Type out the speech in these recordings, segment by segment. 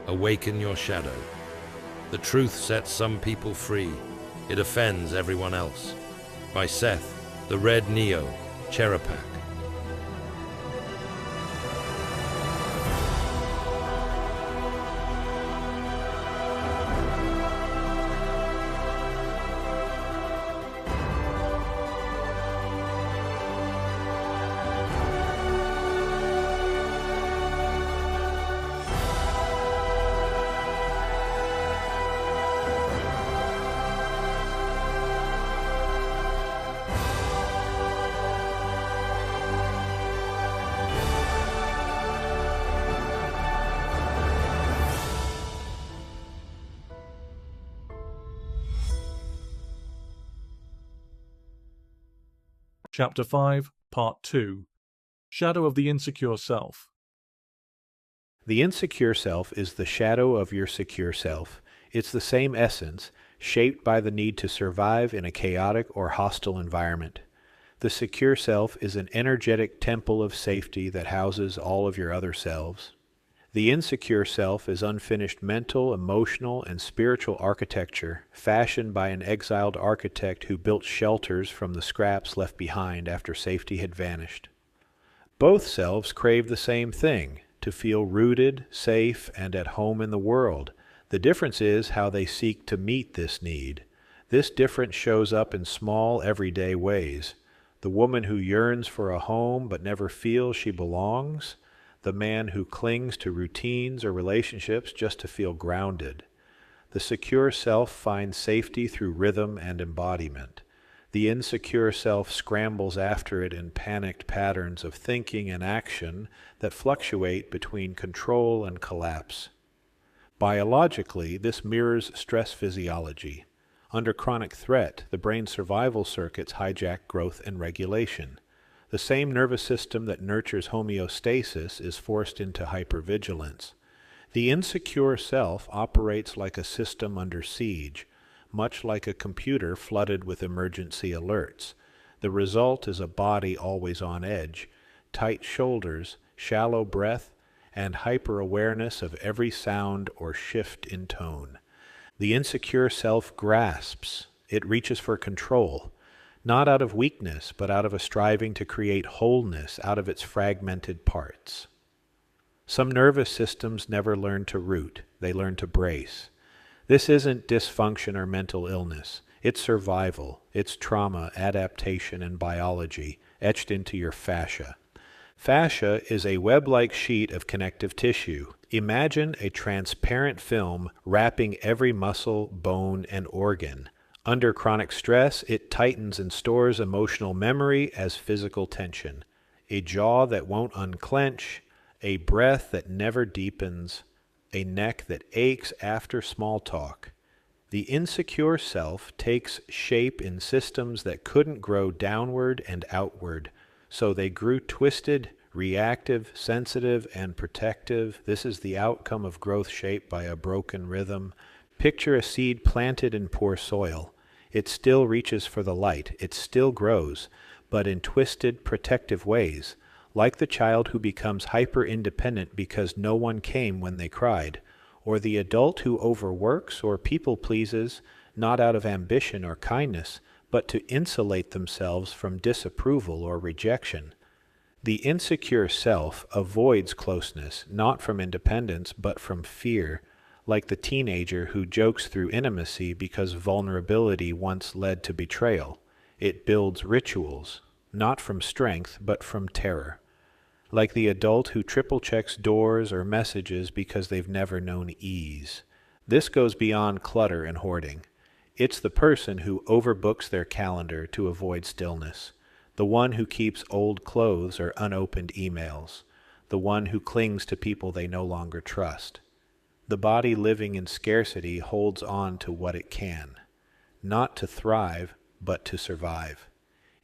Awaken Your Shadow. The truth sets some people free. It offends everyone else. By Seth, the Red Neo, Czerepak. Chapter 5, Part 2. Shadow of the Insecure Self. The insecure self is the shadow of your secure self. It's the same essence, shaped by the need to survive in a chaotic or hostile environment. The secure self is an energetic temple of safety that houses all of your other selves. The insecure self is unfinished mental, emotional, and spiritual architecture fashioned by an exiled architect who built shelters from the scraps left behind after safety had vanished. Both selves crave the same thing, to feel rooted, safe, and at home in the world. The difference is how they seek to meet this need. This difference shows up in small, everyday ways. The woman who yearns for a home but never feels she belongs. The man who clings to routines or relationships just to feel grounded. The secure self finds safety through rhythm and embodiment. The insecure self scrambles after it in panicked patterns of thinking and action that fluctuate between control and collapse. Biologically, this mirrors stress physiology. Under chronic threat, the brain's survival circuits hijack growth and regulation. The same nervous system that nurtures homeostasis is forced into hypervigilance. The insecure self operates like a system under siege, much like a computer flooded with emergency alerts. The result is a body always on edge, tight shoulders, shallow breath, and hyper-awareness of every sound or shift in tone. The insecure self grasps. It reaches for control. Not out of weakness, but out of a striving to create wholeness out of its fragmented parts. Some nervous systems never learn to root, they learn to brace. This isn't dysfunction or mental illness. It's survival, it's trauma, adaptation, and biology, etched into your fascia. Fascia is a web-like sheet of connective tissue. Imagine a transparent film wrapping every muscle, bone, and organ. Under chronic stress, it tightens and stores emotional memory as physical tension, a jaw that won't unclench, a breath that never deepens, a neck that aches after small talk. The insecure self takes shape in systems that couldn't grow downward and outward, so they grew twisted, reactive, sensitive, and protective. This is the outcome of growth shaped by a broken rhythm. Picture a seed planted in poor soil. It still reaches for the light, it still grows, but in twisted, protective ways, like the child who becomes hyper-independent because no one came when they cried, or the adult who overworks or people-pleases, not out of ambition or kindness, but to insulate themselves from disapproval or rejection. The insecure self avoids closeness, not from independence, but from fear, like the teenager who jokes through intimacy because vulnerability once led to betrayal. It builds rituals, not from strength, but from terror. Like the adult who triple-checks doors or messages because they've never known ease. This goes beyond clutter and hoarding. It's the person who overbooks their calendar to avoid stillness, the one who keeps old clothes or unopened emails, the one who clings to people they no longer trust. The body living in scarcity holds on to what it can, not to thrive, but to survive.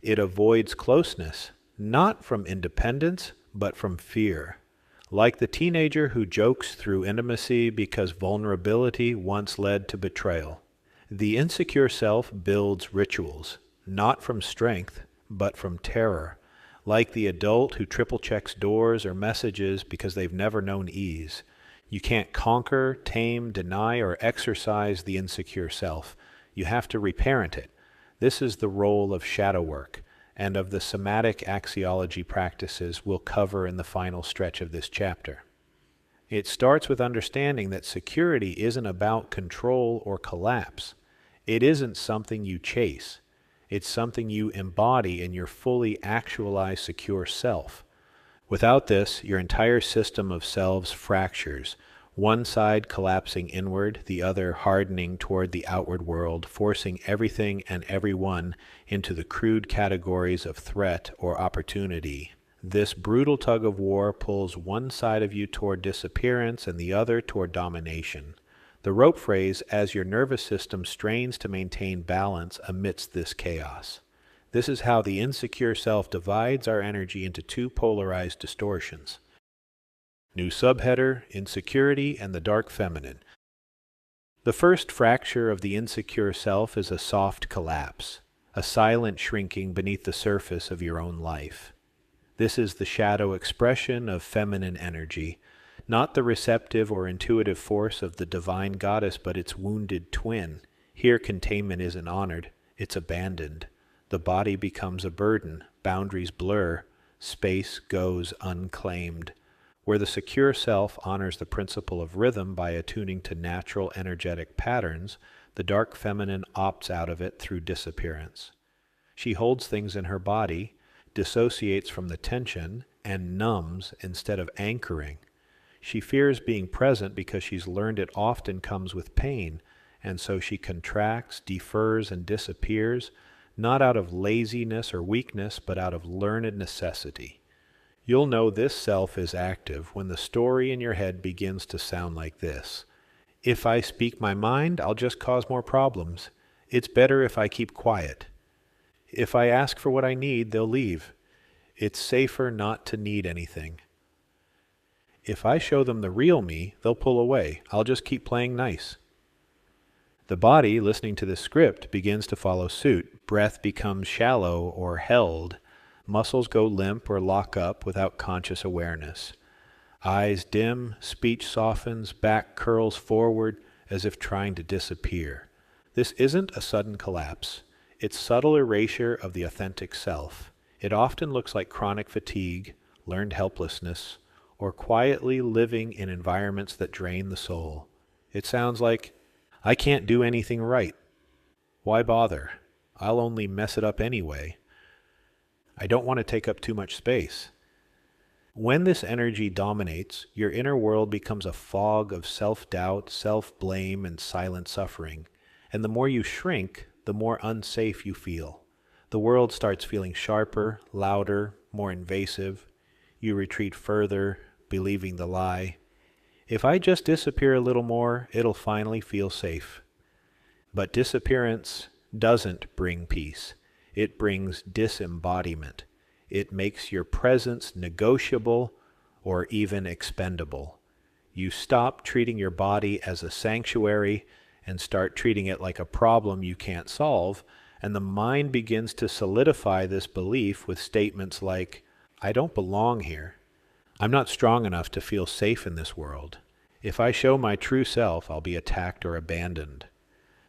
It avoids closeness, not from independence, but from fear. Like the teenager who jokes through intimacy because vulnerability once led to betrayal. The insecure self builds rituals, not from strength, but from terror. Like the adult who triple checks doors or messages because they've never known ease. You can't conquer, tame, deny, or exercise the insecure self. You have to reparent it. This is the role of shadow work and of the somatic axiology practices we'll cover in the final stretch of this chapter. It starts with understanding that security isn't about control or collapse. It isn't something you chase. It's something you embody in your fully actualized secure self. Without this, your entire system of selves fractures, one side collapsing inward, the other hardening toward the outward world, forcing everything and everyone into the crude categories of threat or opportunity. This brutal tug of war pulls one side of you toward disappearance and the other toward domination. The rope phrase, as your nervous system strains to maintain balance amidst this chaos. This is how the insecure self divides our energy into two polarized distortions. New subheader, Insecurity and the Dark Feminine. The first fracture of the insecure self is a soft collapse, a silent shrinking beneath the surface of your own life. This is the shadow expression of feminine energy, not the receptive or intuitive force of the divine goddess, but its wounded twin. Here containment isn't honored, it's abandoned. The body becomes a burden, boundaries blur, space goes unclaimed. Where the secure self honors the principle of rhythm by attuning to natural energetic patterns, the dark feminine opts out of it through disappearance. She holds things in her body, dissociates from the tension, and numbs instead of anchoring. She fears being present because she's learned it often comes with pain, and so she contracts, defers, and disappears, not out of laziness or weakness, but out of learned necessity. You'll know this self is active when the story in your head begins to sound like this. If I speak my mind, I'll just cause more problems. It's better if I keep quiet. If I ask for what I need, they'll leave. It's safer not to need anything. If I show them the real me, they'll pull away. I'll just keep playing nice. The body, listening to this script, begins to follow suit. Breath becomes shallow or held. Muscles go limp or lock up without conscious awareness. Eyes dim, speech softens, back curls forward as if trying to disappear. This isn't a sudden collapse. It's subtle erasure of the authentic self. It often looks like chronic fatigue, learned helplessness, or quietly living in environments that drain the soul. It sounds like, I can't do anything right. Why bother? I'll only mess it up anyway. I don't want to take up too much space. When this energy dominates, your inner world becomes a fog of self-doubt, self-blame, and silent suffering. And the more you shrink, the more unsafe you feel. The world starts feeling sharper, louder, more invasive. You retreat further, believing the lie. If I just disappear a little more, it'll finally feel safe. But disappearance doesn't bring peace. It brings disembodiment. It makes your presence negotiable or even expendable. You stop treating your body as a sanctuary and start treating it like a problem you can't solve, and the mind begins to solidify this belief with statements like, I don't belong here. I'm not strong enough to feel safe in this world. If I show my true self, I'll be attacked or abandoned.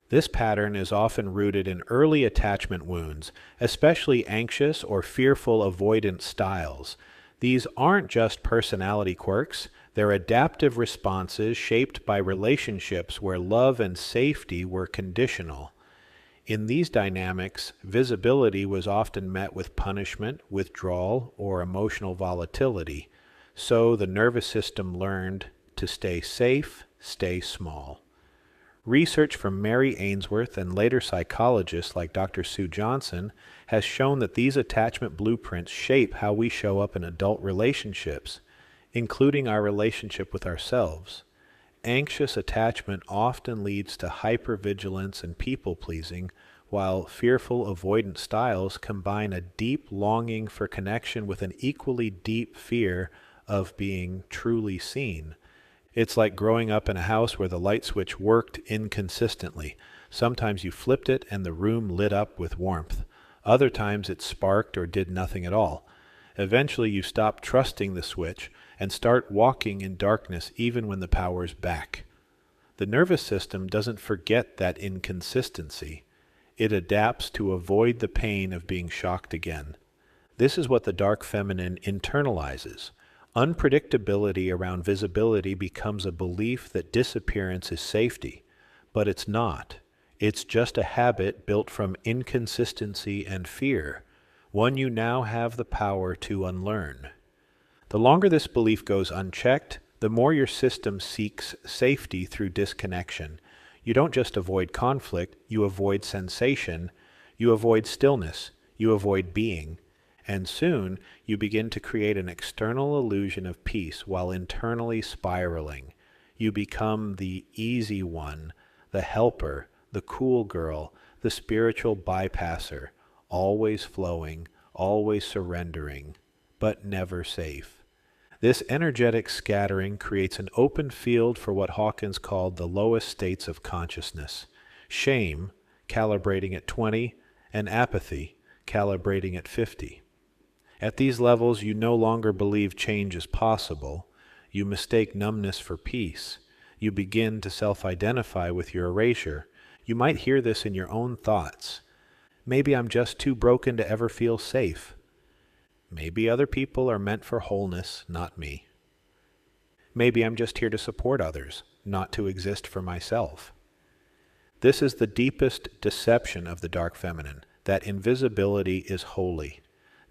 This pattern is often rooted in early attachment wounds, especially anxious or fearful avoidant styles. These aren't just personality quirks, they're adaptive responses shaped by relationships where love and safety were conditional. In these dynamics, visibility was often met with punishment, withdrawal, or emotional volatility. So the nervous system learned to stay safe, stay small. Research from Mary Ainsworth and later psychologists like Dr. Sue Johnson has shown that these attachment blueprints shape how we show up in adult relationships, including our relationship with ourselves. Anxious attachment often leads to hypervigilance and people-pleasing, while fearful avoidant styles combine a deep longing for connection with an equally deep fear of being truly seen. It's like growing up in a house where the light switch worked inconsistently. Sometimes you flipped it and the room lit up with warmth. Other times it sparked or did nothing at all. Eventually you stopped trusting the switch and start walking in darkness even when the power's back. The nervous system doesn't forget that inconsistency. It adapts to avoid the pain of being shocked again. This is what the dark feminine internalizes. Unpredictability around visibility becomes a belief that disappearance is safety, but it's not. It's just a habit built from inconsistency and fear, one you now have the power to unlearn. The longer this belief goes unchecked, the more your system seeks safety through disconnection. You don't just avoid conflict, you avoid sensation, you avoid stillness, you avoid being. And soon, you begin to create an external illusion of peace while internally spiraling. You become the easy one, the helper, the cool girl, the spiritual bypasser, always flowing, always surrendering, but never safe. This energetic scattering creates an open field for what Hawkins called the lowest states of consciousness. Shame, calibrating at 20, and apathy, calibrating at 50. At these levels, you no longer believe change is possible. You mistake numbness for peace. You begin to self-identify with your erasure. You might hear this in your own thoughts. Maybe I'm just too broken to ever feel safe. Maybe other people are meant for wholeness, not me. Maybe I'm just here to support others, not to exist for myself. This is the deepest deception of the dark feminine, that invisibility is holy,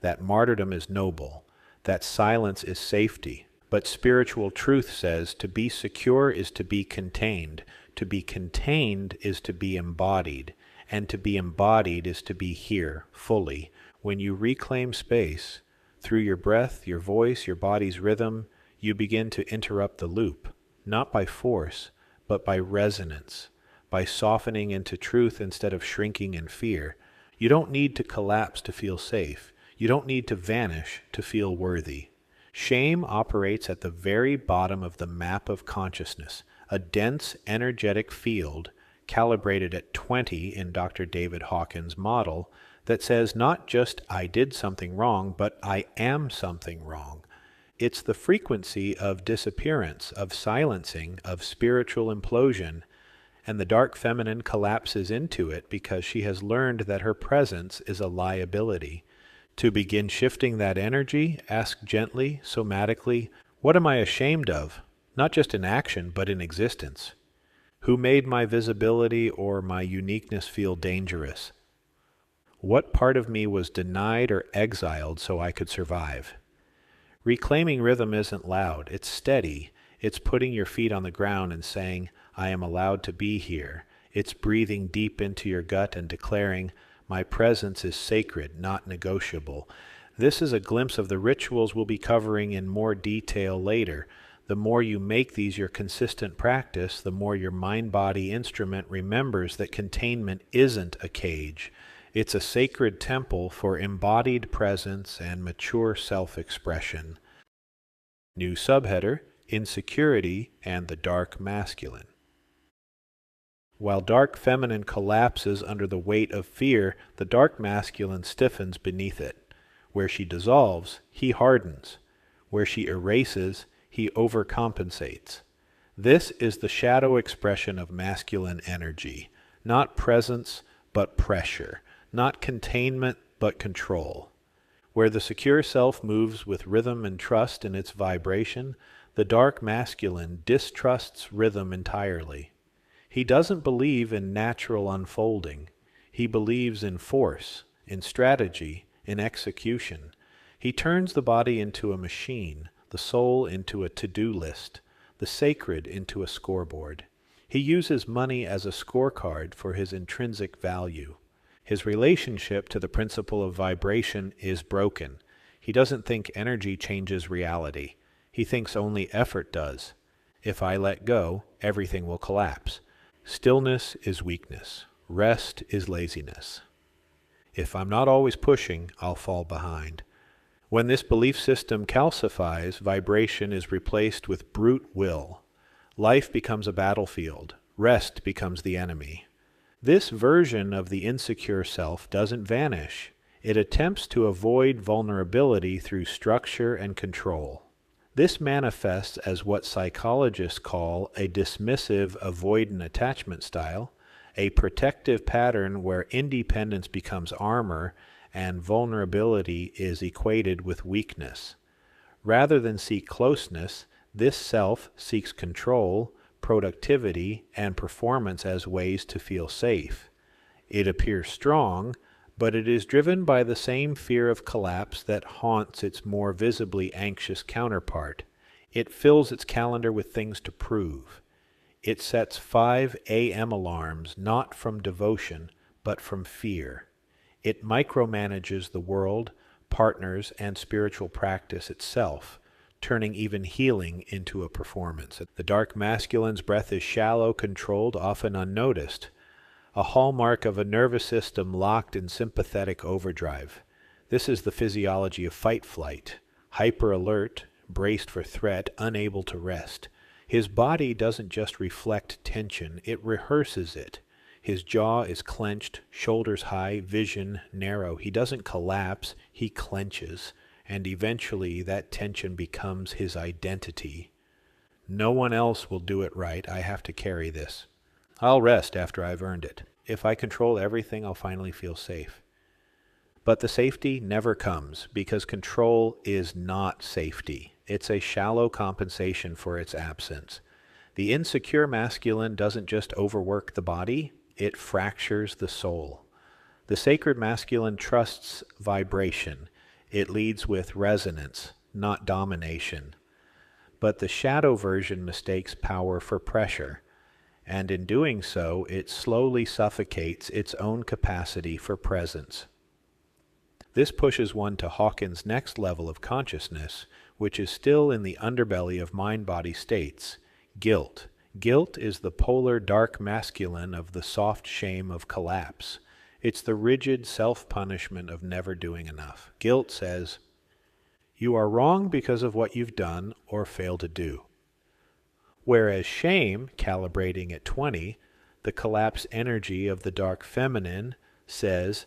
that martyrdom is noble, that silence is safety. But spiritual truth says to be secure is to be contained is to be embodied, and to be embodied is to be here, fully. When you reclaim space, through your breath, your voice, your body's rhythm, you begin to interrupt the loop, not by force, but by resonance, by softening into truth instead of shrinking in fear. You don't need to collapse to feel safe. You don't need to vanish to feel worthy. Shame operates at the very bottom of the map of consciousness, a dense, energetic field calibrated at 20 in Dr. David Hawkins' model that says not just I did something wrong, but I am something wrong. It's the frequency of disappearance, of silencing, of spiritual implosion, and the dark feminine collapses into it because she has learned that her presence is a liability. To begin shifting that energy, ask gently, somatically, what am I ashamed of? Not just in action, but in existence. Who made my visibility or my uniqueness feel dangerous? What part of me was denied or exiled so I could survive? Reclaiming rhythm isn't loud, it's steady. It's putting your feet on the ground and saying, I am allowed to be here. It's breathing deep into your gut and declaring, my presence is sacred, not negotiable. This is a glimpse of the rituals we'll be covering in more detail later. The more you make these your consistent practice, the more your mind-body instrument remembers that containment isn't a cage. It's a sacred temple for embodied presence and mature self-expression. New subheader, Insecurity and the Dark Masculine. While dark feminine collapses under the weight of fear, the dark masculine stiffens beneath it. Where she dissolves, he hardens. Where she erases, he overcompensates. This is the shadow expression of masculine energy, not presence, but pressure, not containment, but control. Where the secure self moves with rhythm and trust in its vibration, the dark masculine distrusts rhythm entirely. He doesn't believe in natural unfolding. He believes in force, in strategy, in execution. He turns the body into a machine, the soul into a to-do list, the sacred into a scoreboard. He uses money as a scorecard for his intrinsic value. His relationship to the principle of vibration is broken. He doesn't think energy changes reality. He thinks only effort does. If I let go, everything will collapse. Stillness is weakness. Rest is laziness. If I'm not always pushing, I'll fall behind. When this belief system calcifies, vibration is replaced with brute will. Life becomes a battlefield. Rest becomes the enemy. This version of the insecure self doesn't vanish. It attempts to avoid vulnerability through structure and control. This manifests as what psychologists call a dismissive avoidant attachment style, a protective pattern where independence becomes armor and vulnerability is equated with weakness. Rather than seek closeness, this self seeks control, productivity, and performance as ways to feel safe. It appears strong, but it is driven by the same fear of collapse that haunts its more visibly anxious counterpart. It fills its calendar with things to prove. It sets 5 a.m. alarms not from devotion, but from fear. It micromanages the world, partners, and spiritual practice itself, turning even healing into a performance. The dark masculine's breath is shallow, controlled, often unnoticed, a hallmark of a nervous system locked in sympathetic overdrive. This is the physiology of fight-flight, hyper-alert, braced for threat, unable to rest. His body doesn't just reflect tension, it rehearses it. His jaw is clenched, shoulders high, vision narrow. He doesn't collapse, he clenches, and eventually that tension becomes his identity. No one else will do it right. I have to carry this. I'll rest after I've earned it. If I control everything, I'll finally feel safe. But the safety never comes because control is not safety. It's a shallow compensation for its absence. The insecure masculine doesn't just overwork the body, it fractures the soul. The sacred masculine trusts vibration. It leads with resonance, not domination. But the shadow version mistakes power for pressure, and in doing so, it slowly suffocates its own capacity for presence. This pushes one to Hawkins' next level of consciousness, which is still in the underbelly of mind-body states, guilt. Guilt is the polar dark masculine of the soft shame of collapse. It's the rigid self-punishment of never doing enough. Guilt says, you are wrong because of what you've done or failed to do. Whereas shame, calibrating at 20, the collapse energy of the dark feminine, says,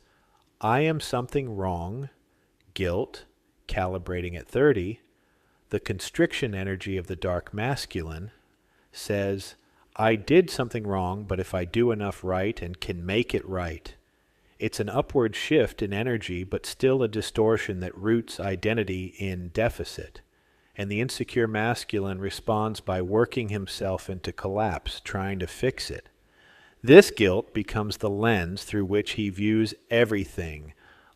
I am something wrong. Guilt, calibrating at 30, the constriction energy of the dark masculine, says, I did something wrong, but if I do enough right and can make it right. It's an upward shift in energy, but still a distortion that roots identity in deficit. And the insecure masculine responds by working himself into collapse, trying to fix it. This guilt becomes the lens through which he views everything.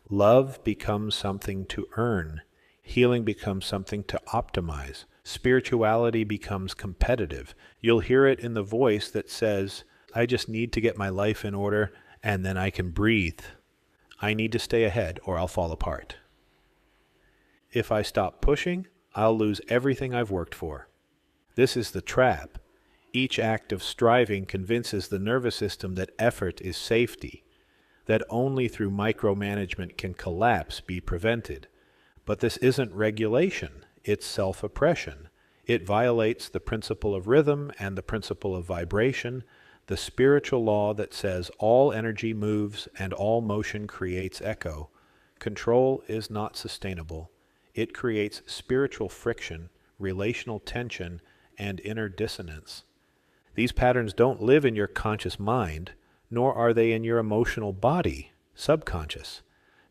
Love becomes something to earn. Healing becomes something to optimize. Spirituality becomes competitive. You'll hear it in the voice that says, I just need to get my life in order and then I can breathe. I need to stay ahead or I'll fall apart. If I stop pushing, I'll lose everything I've worked for. This is the trap. Each act of striving convinces the nervous system that effort is safety, that only through micromanagement can collapse be prevented. But this isn't regulation, it's self-oppression. It violates the principle of rhythm and the principle of vibration, the spiritual law that says all energy moves and all motion creates echo. Control is not sustainable. It creates spiritual friction, relational tension, and inner dissonance. These patterns don't live in your conscious mind, nor are they in your emotional body, subconscious.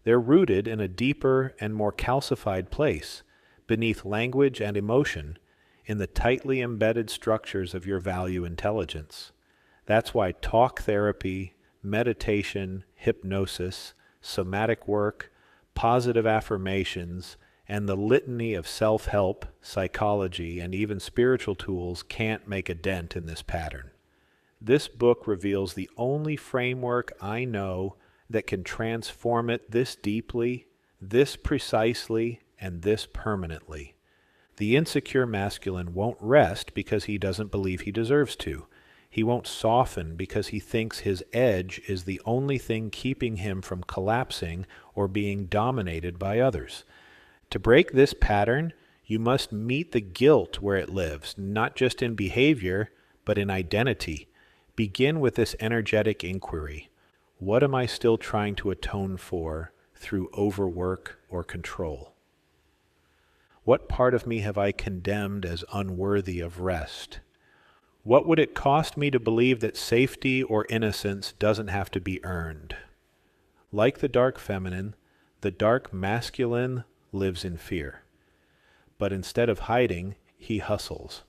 They're rooted in a deeper and more calcified place, beneath language and emotion, in the tightly embedded structures of your value intelligence. That's why talk therapy, meditation, hypnosis, somatic work, positive affirmations, and the litany of self-help, psychology, and even spiritual tools can't make a dent in this pattern. This book reveals the only framework I know that can transform it this deeply, this precisely, and this permanently. The insecure masculine won't rest because he doesn't believe he deserves to. He won't soften because he thinks his edge is the only thing keeping him from collapsing or being dominated by others. To break this pattern, you must meet the guilt where it lives, not just in behavior, but in identity. Begin with this energetic inquiry. What am I still trying to atone for through overwork or control? What part of me have I condemned as unworthy of rest? What would it cost me to believe that safety or innocence doesn't have to be earned? Like the dark feminine, the dark masculine lives in fear. But instead of hiding, he hustles.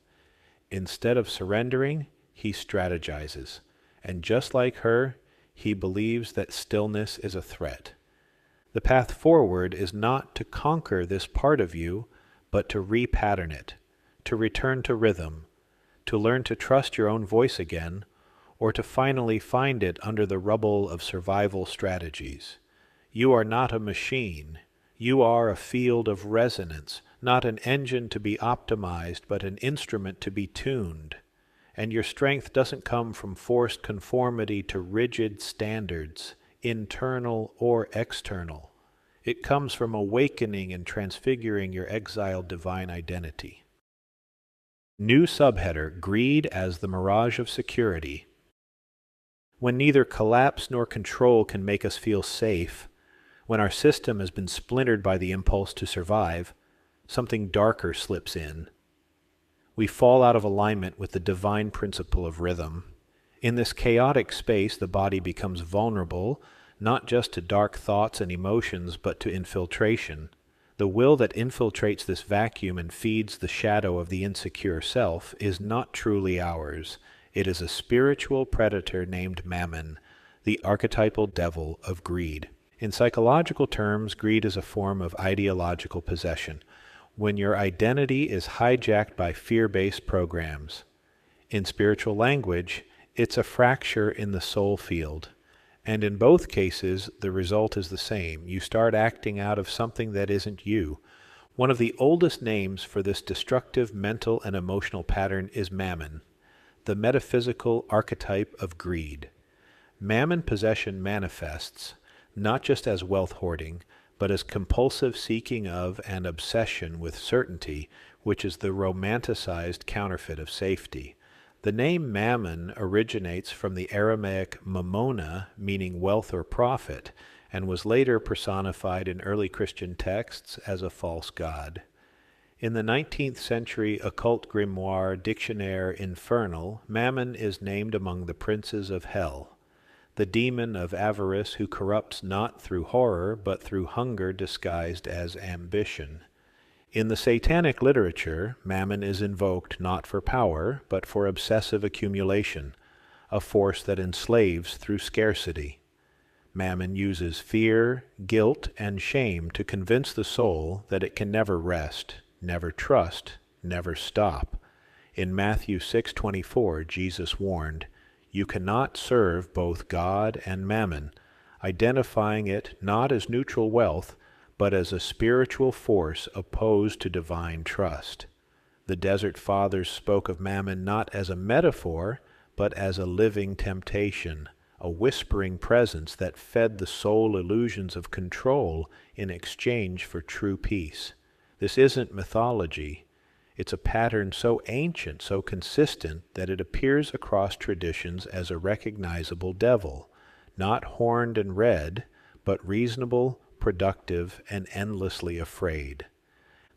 Instead of surrendering, he strategizes. And just like her, he believes that stillness is a threat. The path forward is not to conquer this part of you, but to repattern it, to return to rhythm, to learn to trust your own voice again, or to finally find it under the rubble of survival strategies. You are not a machine. You are a field of resonance, not an engine to be optimized, but an instrument to be tuned. And your strength doesn't come from forced conformity to rigid standards, internal or external. It comes from awakening and transfiguring your exiled divine identity. New subheader, Greed as the Mirage of Security. When neither collapse nor control can make us feel safe, when our system has been splintered by the impulse to survive, something darker slips in. We fall out of alignment with the divine principle of rhythm. In this chaotic space, the body becomes vulnerable, not just to dark thoughts and emotions, but to infiltration. The will that infiltrates this vacuum and feeds the shadow of the insecure self is not truly ours. It is a spiritual predator named Mammon, the archetypal devil of greed. In psychological terms, greed is a form of ideological possession, when your identity is hijacked by fear-based programs. In spiritual language, it's a fracture in the soul field. And in both cases, the result is the same. You start acting out of something that isn't you. One of the oldest names for this destructive mental and emotional pattern is Mammon, the metaphysical archetype of greed. Mammon possession manifests not just as wealth hoarding, but as compulsive seeking of and obsession with certainty, which is the romanticized counterfeit of safety. The name Mammon originates from the Aramaic mamona, meaning wealth or profit, and was later personified in early Christian texts as a false god. In the 19th century occult grimoire Dictionnaire Infernal, Mammon is named among the princes of hell, the demon of avarice who corrupts not through horror, but through hunger disguised as ambition. In the satanic literature, Mammon is invoked not for power, but for obsessive accumulation, a force that enslaves through scarcity. Mammon uses fear, guilt, and shame to convince the soul that it can never rest, never trust, never stop. In Matthew 6:24, Jesus warned, "You cannot serve both God and Mammon," identifying it not as neutral wealth, but as a spiritual force opposed to divine trust. The Desert Fathers spoke of Mammon not as a metaphor, but as a living temptation, a whispering presence that fed the soul illusions of control in exchange for true peace. This isn't mythology. It's a pattern so ancient, so consistent, that it appears across traditions as a recognizable devil, not horned and red, but reasonable, productive, and endlessly afraid.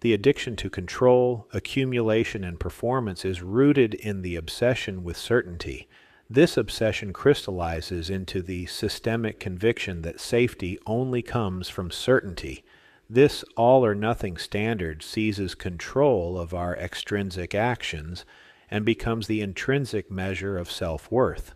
The addiction to control, accumulation, and performance is rooted in the obsession with certainty. This obsession crystallizes into the systemic conviction that safety only comes from certainty. This all-or-nothing standard seizes control of our extrinsic actions and becomes the intrinsic measure of self-worth.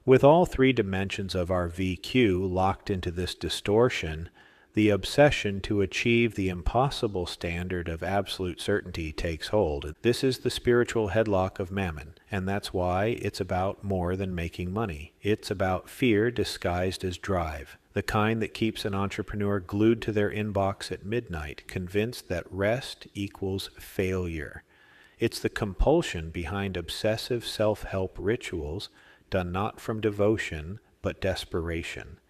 With all three dimensions of our VQ locked into this distortion, the obsession to achieve the impossible standard of absolute certainty takes hold. This is the spiritual headlock of Mammon, and that's why it's about more than making money. It's about fear disguised as drive, the kind that keeps an entrepreneur glued to their inbox at midnight, convinced that rest equals failure. It's the compulsion behind obsessive self-help rituals done not from devotion, but desperation.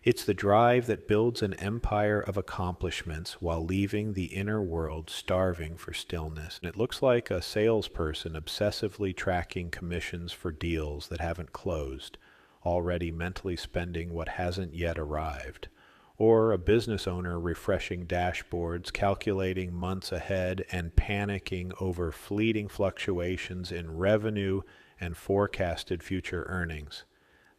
It's the drive that builds an empire of accomplishments while leaving the inner world starving for stillness. And it looks like a salesperson obsessively tracking commissions for deals that haven't closed, already mentally spending what hasn't yet arrived. or a business owner refreshing dashboards, calculating months ahead, and panicking over fleeting fluctuations in revenue and forecasted future earnings.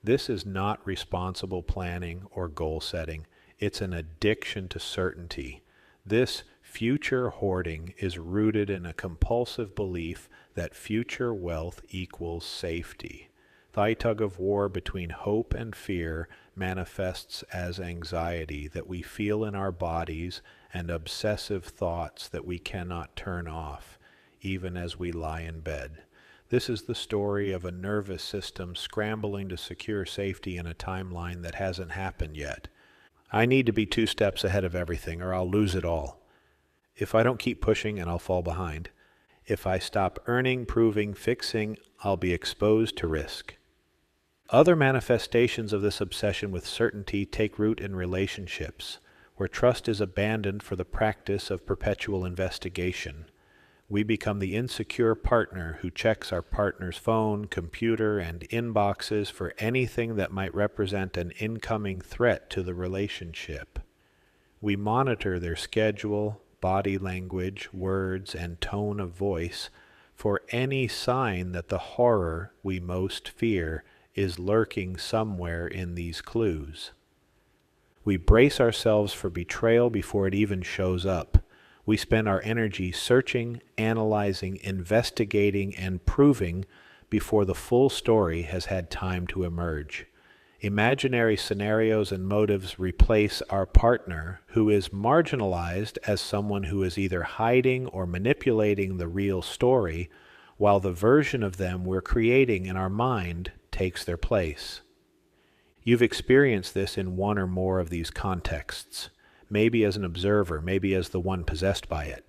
This is not responsible planning or goal setting. It's an addiction to certainty. This future hoarding is rooted in a compulsive belief that future wealth equals safety. The tug of war between hope and fear manifests as anxiety that we feel in our bodies and obsessive thoughts that we cannot turn off, even as we lie in bed. This is the story of a nervous system scrambling to secure safety in a timeline that hasn't happened yet. I need to be 2 steps ahead of everything or I'll lose it all. If I don't keep pushing, and I'll fall behind. If I stop earning, proving, fixing, I'll be exposed to risk. Other manifestations of this obsession with certainty take root in relationships, where trust is abandoned for the practice of perpetual investigation. We become the insecure partner who checks our partner's phone, computer, and inboxes for anything that might represent an incoming threat to the relationship. We monitor their schedule, body language, words, and tone of voice for any sign that the horror we most fear is lurking somewhere in these clues. We brace ourselves for betrayal before it even shows up. We spend our energy searching, analyzing, investigating, and proving before the full story has had time to emerge. Imaginary scenarios and motives replace our partner, who is marginalized as someone who is either hiding or manipulating the real story, while the version of them we're creating in our mind takes their place. You've experienced this in one or more of these contexts, maybe as an observer, maybe as the one possessed by it.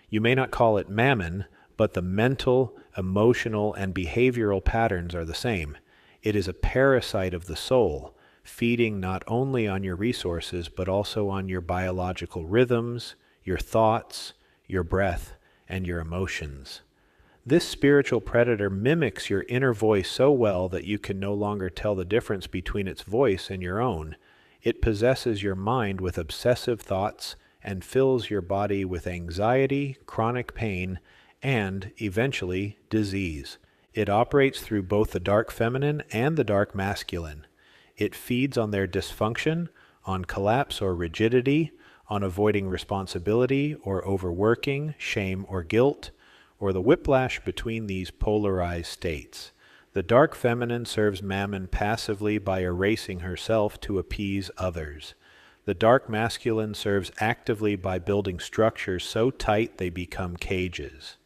You may not call it mammon, but the mental, emotional, and behavioral patterns are the same. It is a parasite of the soul, feeding not only on your resources, but also on your biological rhythms, your thoughts, your breath, and your emotions. This spiritual predator mimics your inner voice so well that you can no longer tell the difference between its voice and your own. It possesses your mind with obsessive thoughts and fills your body with anxiety, chronic pain, and, eventually, disease. It operates through both the dark feminine and the dark masculine. It feeds on their dysfunction, on collapse or rigidity, on avoiding responsibility or overworking, shame or guilt, or the whiplash between these polarized states. The dark feminine serves Mammon passively by erasing herself to appease others. The dark masculine serves actively by building structures so tight they become cages.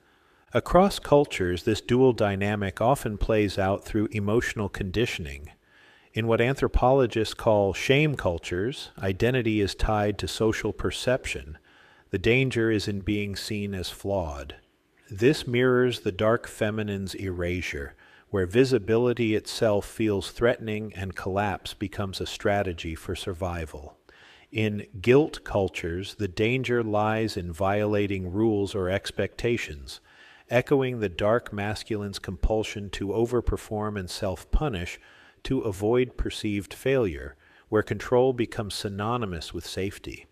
Across cultures, this dual dynamic often plays out through emotional conditioning. In what anthropologists call shame cultures, identity is tied to social perception. The danger is in being seen as flawed. This mirrors the dark feminine's erasure, where visibility itself feels threatening and collapse becomes a strategy for survival. In guilt cultures, the danger lies in violating rules or expectations, echoing the dark masculine's compulsion to overperform and self-punish to avoid perceived failure, where control becomes synonymous with safety.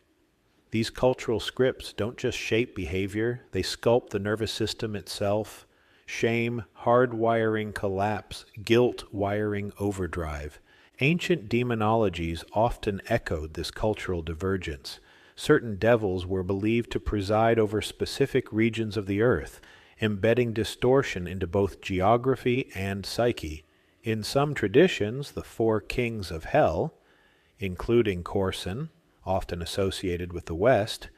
These cultural scripts don't just shape behavior, they sculpt the nervous system itself. Shame, hardwiring collapse, guilt wiring overdrive. Ancient demonologies often echoed this cultural divergence. Certain devils were believed to preside over specific regions of the earth, embedding distortion into both geography and psyche. In some traditions, the 4 kings of hell, including Corson, often associated with the West,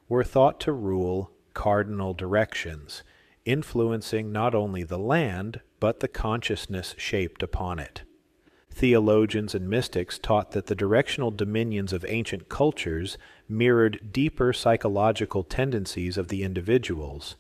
were thought to rule cardinal directions, influencing not only the land, but the consciousness shaped upon it. Theologians and mystics taught that the directional dominions of ancient cultures mirrored deeper psychological tendencies of the individuals.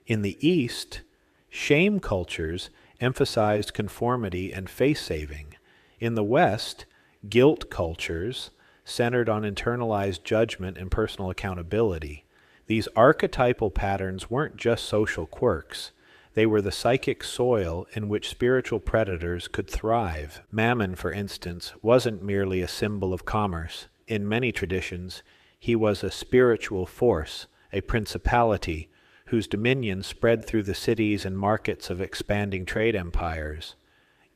In the East, shame cultures emphasized conformity and face-saving. In the West, guilt cultures centered on internalized judgment and personal accountability. These archetypal patterns weren't just social quirks. They were the psychic soil in which spiritual predators could thrive. Mammon, for instance, wasn't merely a symbol of commerce. In many traditions, he was a spiritual force, a principality, whose dominion spread through the cities and markets of expanding trade empires.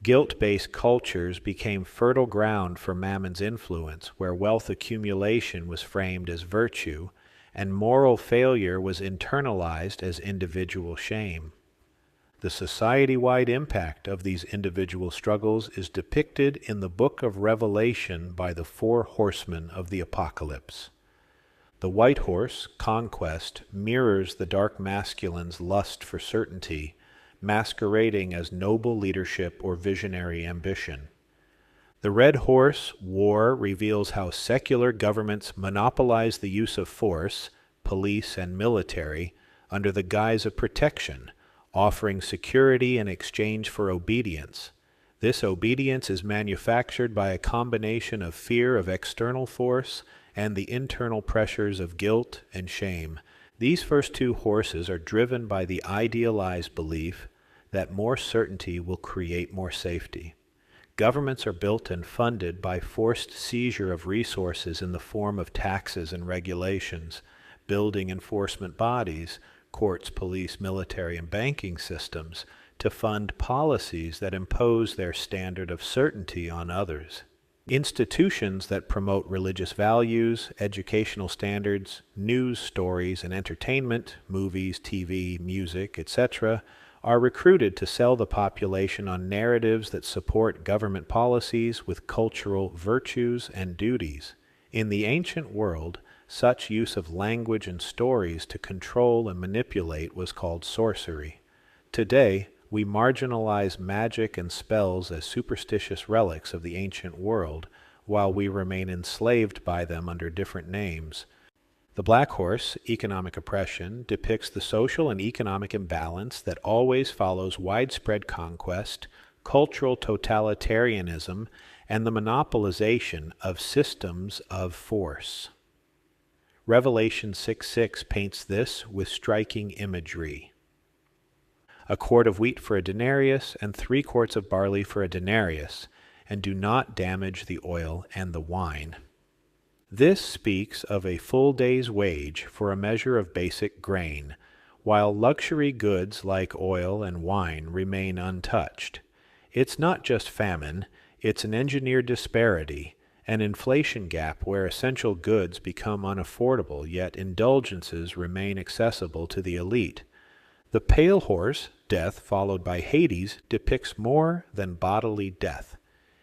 Guilt-based cultures became fertile ground for Mammon's influence, where wealth accumulation was framed as virtue, and moral failure was internalized as individual shame. The society-wide impact of these individual struggles is depicted in the Book of Revelation by the four horsemen of the apocalypse. The white horse, conquest, mirrors the dark masculine's lust for certainty, masquerading as noble leadership or visionary ambition. The red horse, war, reveals how secular governments monopolize the use of force, police and military, under the guise of protection, offering security in exchange for obedience. This obedience is manufactured by a combination of fear of external force and the internal pressures of guilt and shame. These first two horses are driven by the idealized belief that more certainty will create more safety. Governments are built and funded by forced seizure of resources in the form of taxes and regulations, building enforcement bodies, courts, police, military, and banking systems, to fund policies that impose their standard of certainty on others. Institutions that promote religious values, educational standards, news stories, and entertainment, movies, TV, music, etc., are recruited to sell the population on narratives that support government policies with cultural virtues and duties. In the ancient world, such use of language and stories to control and manipulate was called sorcery. Today, we marginalize magic and spells as superstitious relics of the ancient world, while we remain enslaved by them under different names. The Black Horse, economic oppression, depicts the social and economic imbalance that always follows widespread conquest, cultural totalitarianism, and the monopolization of systems of force. Revelation 6:6 paints this with striking imagery. A quart of wheat for a denarius, and 3 quarts of barley for a denarius, and do not damage the oil and the wine. This speaks of a full day's wage for a measure of basic grain, while luxury goods like oil and wine remain untouched. It's not just famine, it's an engineered disparity, an inflation gap where essential goods become unaffordable, yet indulgences remain accessible to the elite. The pale horse, death followed by Hades, depicts more than bodily death.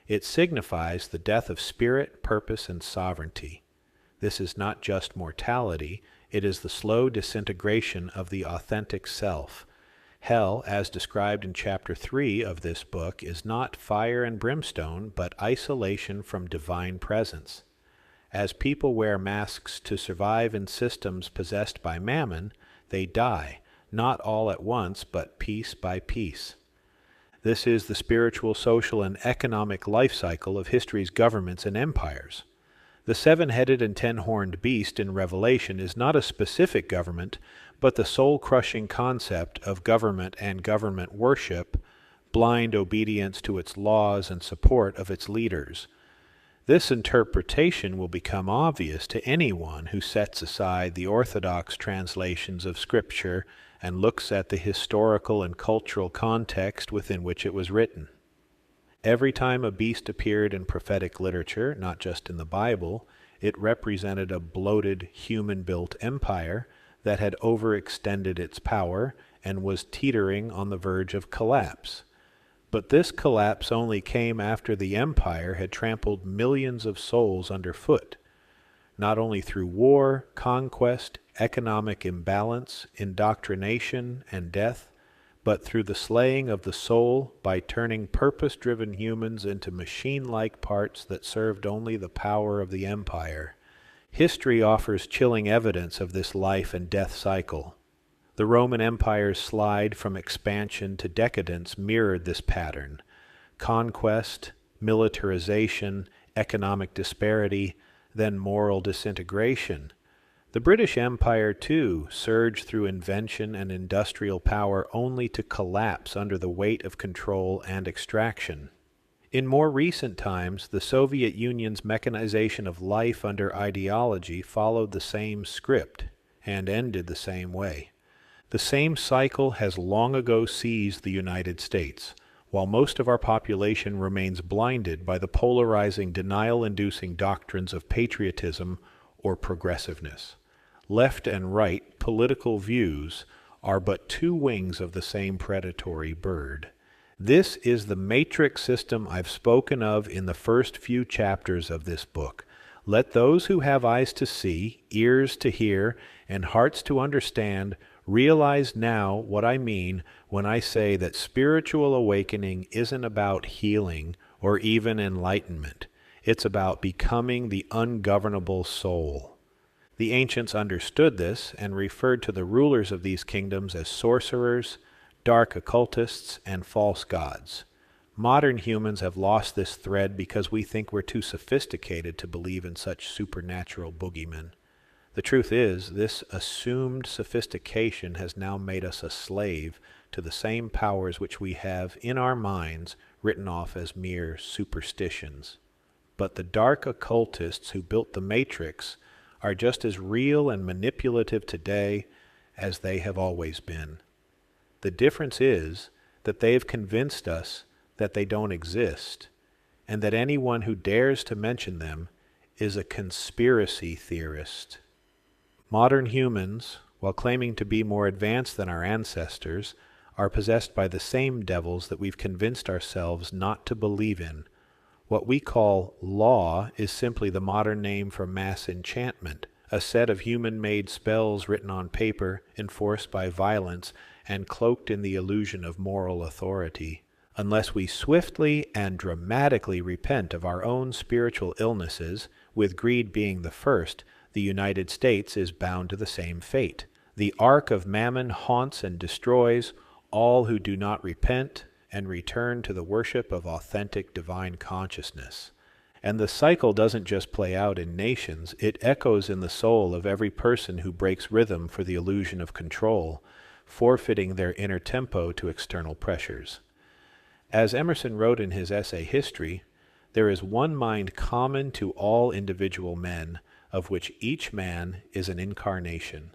It signifies the death of spirit, purpose, and sovereignty. This is not just mortality, it is the slow disintegration of the authentic self. Hell, as described in chapter 3 of this book, is not fire and brimstone, but isolation from divine presence. As people wear masks to survive in systems possessed by mammon, they die, not all at once, but piece by piece. This is the spiritual, social, and economic life cycle of history's governments and empires. The 7-headed and 10-horned beast in Revelation is not a specific government, but the soul-crushing concept of government and government worship, blind obedience to its laws and support of its leaders. This interpretation will become obvious to anyone who sets aside the orthodox translations of Scripture and looks at the historical and cultural context within which it was written. Every time a beast appeared in prophetic literature, not just in the Bible, it represented a bloated, human-built empire that had overextended its power and was teetering on the verge of collapse. But this collapse only came after the empire had trampled millions of souls underfoot, not only through war, conquest, economic imbalance, indoctrination, and death, but through the slaying of the soul by turning purpose-driven humans into machine-like parts that served only the power of the empire. History offers chilling evidence of this life and death cycle. The Roman Empire's slide from expansion to decadence mirrored this pattern. Conquest, militarization, economic disparity, then moral disintegration. The British Empire, too, surged through invention and industrial power only to collapse under the weight of control and extraction. In more recent times, the Soviet Union's mechanization of life under ideology followed the same script and ended the same way. The same cycle has long ago seized the United States, while most of our population remains blinded by the polarizing, denial-inducing doctrines of patriotism or progressiveness. Left and right political views are but two wings of the same predatory bird. This is the matrix system I've spoken of in the first few chapters of this book. Let those who have eyes to see, ears to hear, and hearts to understand realize now what I mean when I say that spiritual awakening isn't about healing or even enlightenment. It's about becoming the ungovernable soul. The ancients understood this and referred to the rulers of these kingdoms as sorcerers, dark occultists, and false gods. Modern humans have lost this thread because we think we're too sophisticated to believe in such supernatural boogeymen. The truth is, this assumed sophistication has now made us a slave to the same powers which we have in our minds written off as mere superstitions. But the dark occultists who built the Matrix are just as real and manipulative today as they have always been. The difference is that they have convinced us that they don't exist, and that anyone who dares to mention them is a conspiracy theorist. Modern humans, while claiming to be more advanced than our ancestors, are possessed by the same devils that we've convinced ourselves not to believe in. What we call law is simply the modern name for mass enchantment, a set of human-made spells written on paper, enforced by violence, and cloaked in the illusion of moral authority. Unless we swiftly and dramatically repent of our own spiritual illnesses, with greed being the first, the United States is bound to the same fate. The ark of mammon haunts and destroys all who do not repent and return to the worship of authentic divine consciousness. And the cycle doesn't just play out in nations, it echoes in the soul of every person who breaks rhythm for the illusion of control, forfeiting their inner tempo to external pressures. As Emerson wrote in his essay History, there is one mind common to all individual men, of which each man is an incarnation.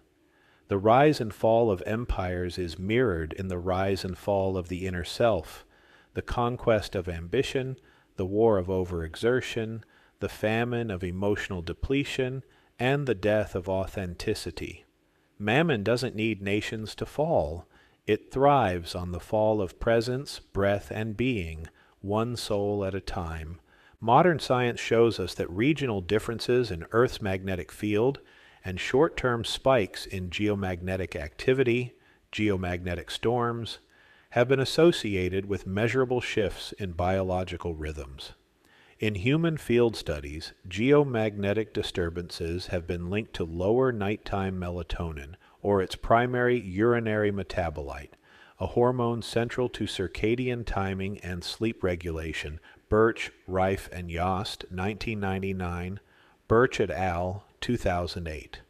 The rise and fall of empires is mirrored in the rise and fall of the inner self, the conquest of ambition, the war of overexertion, the famine of emotional depletion, and the death of authenticity. Mammon doesn't need nations to fall. It thrives on the fall of presence, breath, and being, one soul at a time. Modern science shows us that regional differences in Earth's magnetic field and short-term spikes in geomagnetic activity, geomagnetic storms, have been associated with measurable shifts in biological rhythms. In human field studies, geomagnetic disturbances have been linked to lower nighttime melatonin, or its primary urinary metabolite, a hormone central to circadian timing and sleep regulation. Birch, Rife, and Yost, 1999, Birch et al., 2008.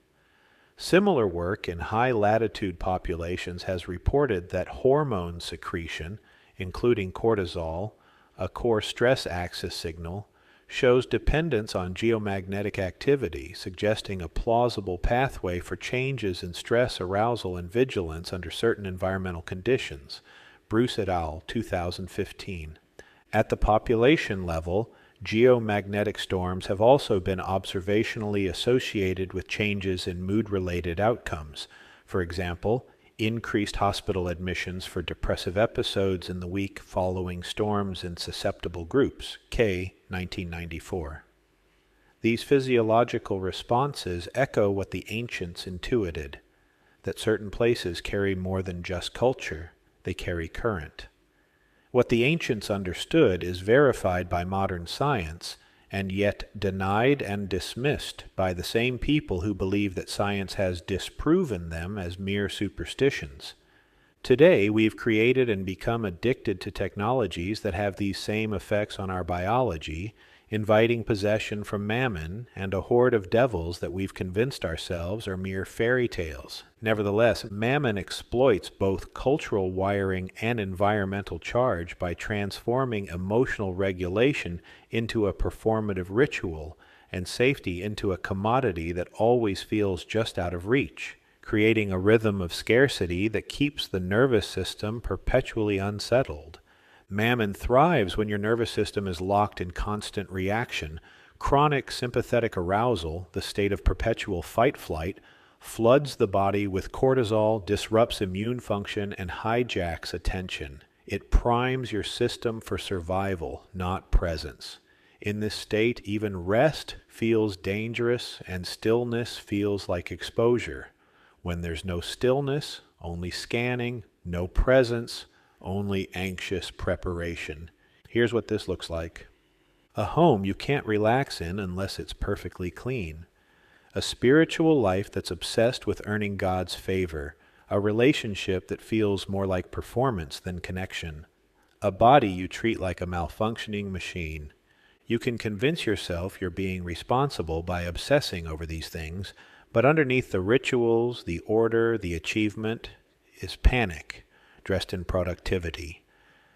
Similar work in high-latitude populations has reported that hormone secretion, including cortisol, a core stress axis signal, shows dependence on geomagnetic activity, suggesting a plausible pathway for changes in stress, arousal, and vigilance under certain environmental conditions. Bruce et al., 2015. At the population level, geomagnetic storms have also been observationally associated with changes in mood-related outcomes. For example, increased hospital admissions for depressive episodes in the week following storms in susceptible groups, K. 1994. These physiological responses echo what the ancients intuited, that certain places carry more than just culture, they carry current. What the ancients understood is verified by modern science, and yet denied and dismissed by the same people who believe that science has disproven them as mere superstitions. Today, we've created and become addicted to technologies that have these same effects on our biology, inviting possession from mammon and a horde of devils that we've convinced ourselves are mere fairy tales. Nevertheless, mammon exploits both cultural wiring and environmental charge by transforming emotional regulation into a performative ritual and safety into a commodity that always feels just out of reach, creating a rhythm of scarcity that keeps the nervous system perpetually unsettled. Mammon thrives when your nervous system is locked in constant reaction. Chronic sympathetic arousal, the state of perpetual fight-flight, floods the body with cortisol, disrupts immune function, and hijacks attention. It primes your system for survival, not presence. In this state, even rest feels dangerous and stillness feels like exposure. When there's no stillness, only scanning, no presence, only anxious preparation. Here's what this looks like. A home you can't relax in unless it's perfectly clean. A spiritual life that's obsessed with earning God's favor. A relationship that feels more like performance than connection. A body you treat like a malfunctioning machine. You can convince yourself you're being responsible by obsessing over these things, but underneath the rituals, the order, the achievement is panic, dressed in productivity.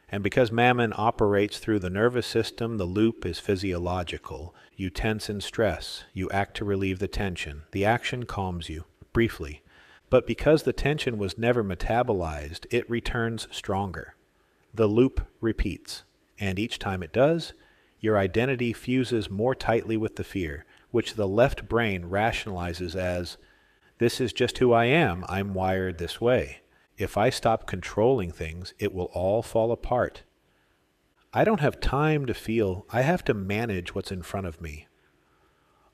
And because mammon operates through the nervous system, the loop is physiological. You tense in stress. You act to relieve the tension. The action calms you, briefly. But because the tension was never metabolized, it returns stronger. The loop repeats. And each time it does, your identity fuses more tightly with the fear, which the left brain rationalizes as, "This is just who I am. I'm wired this way. If I stop controlling things, it will all fall apart. I don't have time to feel. I have to manage what's in front of me."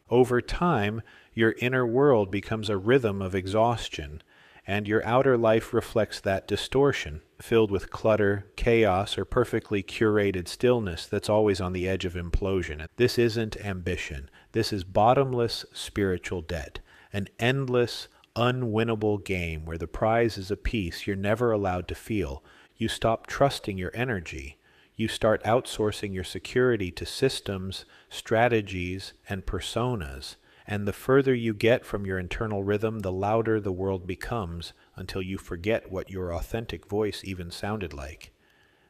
Over time, your inner world becomes a rhythm of exhaustion, and your outer life reflects that distortion, filled with clutter, chaos, or perfectly curated stillness that's always on the edge of implosion. This isn't ambition. This is bottomless spiritual debt, an endless, unwinnable game where the prize is a peace you're never allowed to feel. You stop trusting your energy. You start outsourcing your security to systems, strategies, and personas. And the further you get from your internal rhythm, the louder the world becomes until you forget what your authentic voice even sounded like.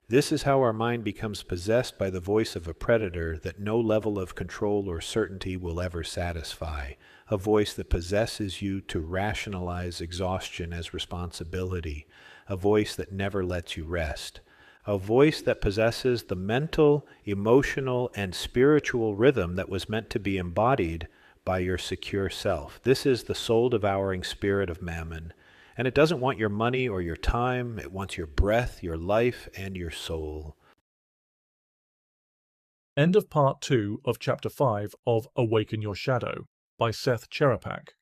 This is how our mind becomes possessed by the voice of a predator that no level of control or certainty will ever satisfy, a voice that possesses you to rationalize exhaustion as responsibility, a voice that never lets you rest, a voice that possesses the mental, emotional, and spiritual rhythm that was meant to be embodied by your secure self. This is the soul-devouring spirit of mammon. And it doesn't want your money or your time. It wants your breath, your life, and your soul. End of part 2 of chapter 5 of Awaken Your Shadow by Seth Czerepak.